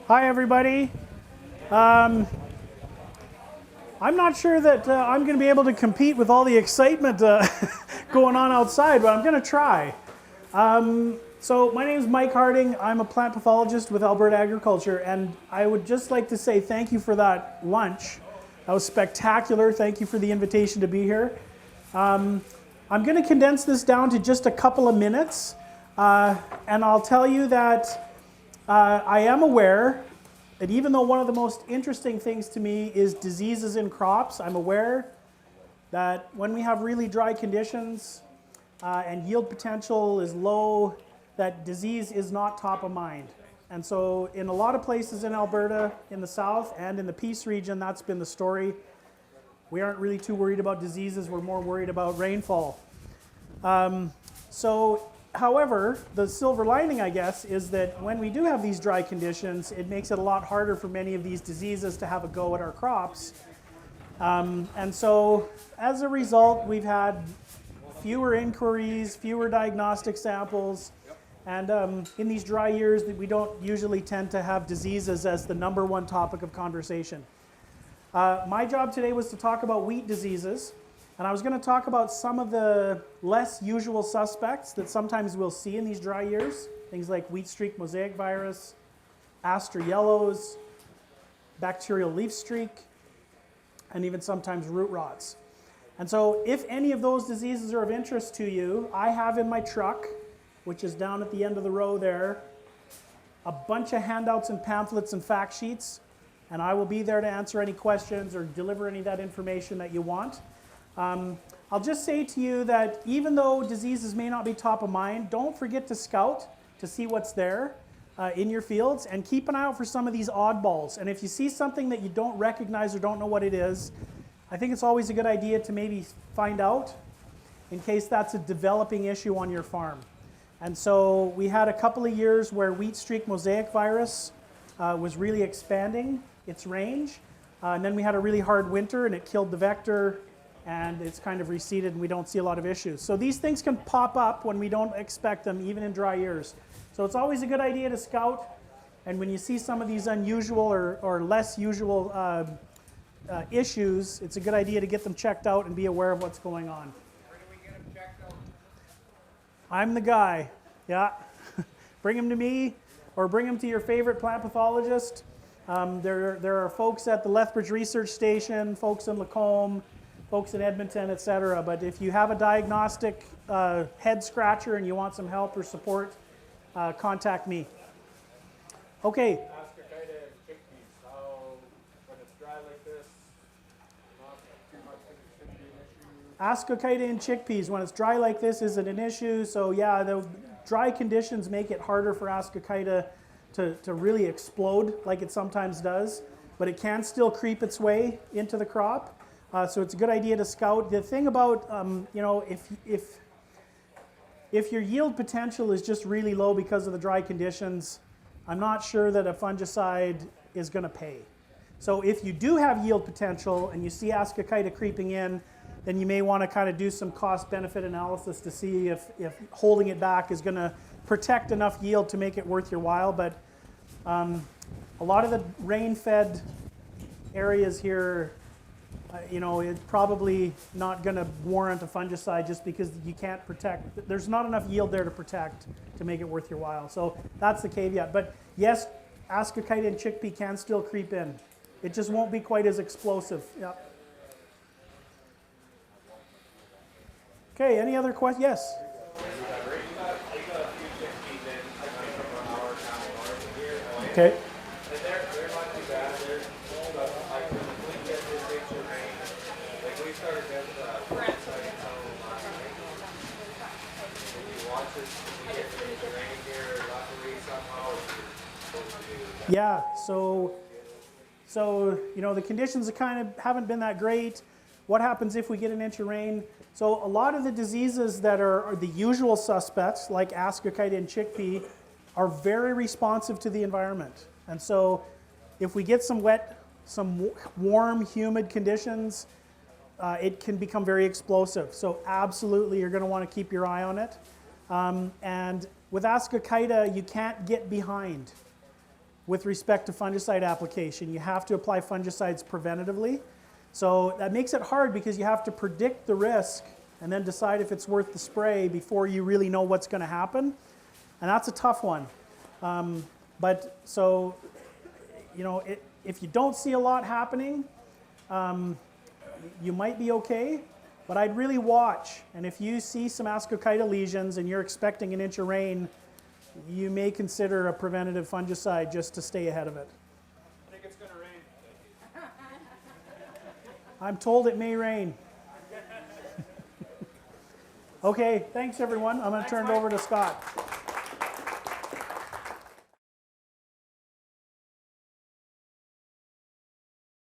Hi, everybody. Um, I'm not sure that I'm going to be able to compete with all the excitement going on outside, but I'm going to try. So my name is Mike Harding. I'm a plant pathologist with Alberta Agriculture, and I would just like to say thank you for that lunch. That was spectacular. Thank you for the invitation to be here. I'm going to condense this down to just a couple of minutes, and I'll tell you that I am aware that even though one of the most interesting things to me is diseases in crops, I'm aware that when we have really dry conditions and yield potential is low, that disease is not top of mind. And so in a lot of places in Alberta, in the south and in the Peace region, that's been the story. We aren't really too worried about diseases, we're more worried about rainfall. However, the silver lining, I guess, is that when we do have these dry conditions, it makes it a lot harder for many of these diseases to have a go at our crops. And so, as a result, we've had fewer inquiries, fewer diagnostic samples, and in these dry years, we don't usually tend to have diseases as the number one topic of conversation. My job today was to talk about wheat diseases. And I was going to talk about some of the less usual suspects that sometimes we'll see in these dry years. Things like wheat streak mosaic virus, aster yellows, bacterial leaf streak, and even sometimes root rots. And so if any of those diseases are of interest to you, I have in my truck, which is down at the end of the row there, a bunch of handouts and pamphlets and fact sheets. And I will be there to answer any questions or deliver any of that information that you want. I'll just say to you that even though diseases may not be top of mind, don't forget to scout to see what's there in your fields, and keep an eye out for some of these oddballs. And if you see something that you don't recognize or don't know what it is, I think it's always a good idea to maybe find out in case that's a developing issue on your farm. And so we had a couple of years where wheat streak mosaic virus was really expanding its range, and then we had a really hard winter and it killed the vector, and it's kind of receded and we don't see a lot of issues. So these things can pop up when we don't expect them, even in dry years. So it's always a good idea to scout, and when you see some of these unusual or less usual issues, it's a good idea to get them checked out and be aware of what's going on. Where do we get them checked out? I'm the guy, yeah. Bring them to me, or bring them to your favorite plant pathologist. There are folks at the Lethbridge Research Station, folks in Lacombe, folks in Edmonton, etc. But if you have a diagnostic head scratcher and you want some help or support, contact me. Okay. Ascochyta and chickpeas. How, when it's dry like this, not too much shouldn't be an issue. Ascochyta in chickpeas, when it's dry like this, isn't an issue. So yeah, the dry conditions make it harder for Ascochyta to really explode like it sometimes does, but it can still creep its way into the crop. So it's a good idea to scout. The thing about, if your yield potential is just really low because of the dry conditions, I'm not sure that a fungicide is going to pay. So if you do have yield potential and you see Ascochyta creeping in, then you may want to kind of do some cost-benefit analysis to see if holding it back is going to protect enough yield to make it worth your while. But a lot of the rain-fed areas here, it's probably not going to warrant a fungicide just because you can't protect. There's not enough yield there to protect to make it worth your while. So that's the caveat. But yes, Ascochyta and chickpea can still creep in. It just won't be quite as explosive. Yeah. Okay, any other questions? Yes? Okay. Yeah, so the conditions haven't been that great. What happens if we get an inch of rain? So a lot of the diseases that are the usual suspects, like Ascochyta and chickpea, are very responsive to the environment. And so if we get some warm, humid conditions, it can become very explosive. So absolutely, you're going to want to keep your eye on it. And with Ascochyta, you can't get behind. with respect to fungicide application. You have to apply fungicides preventatively. So that makes it hard because you have to predict the risk and then decide if it's worth the spray before you really know what's going to happen. And that's a tough one. But so, if you don't see a lot happening, you might be okay. But I'd really watch. And if you see some ascochyta lesions and you're expecting an inch of rain, you may consider a preventative fungicide just to stay ahead of it. I think it's going to rain. I'm told it may rain. Okay, thanks everyone. I'm going to turn it over to Scott.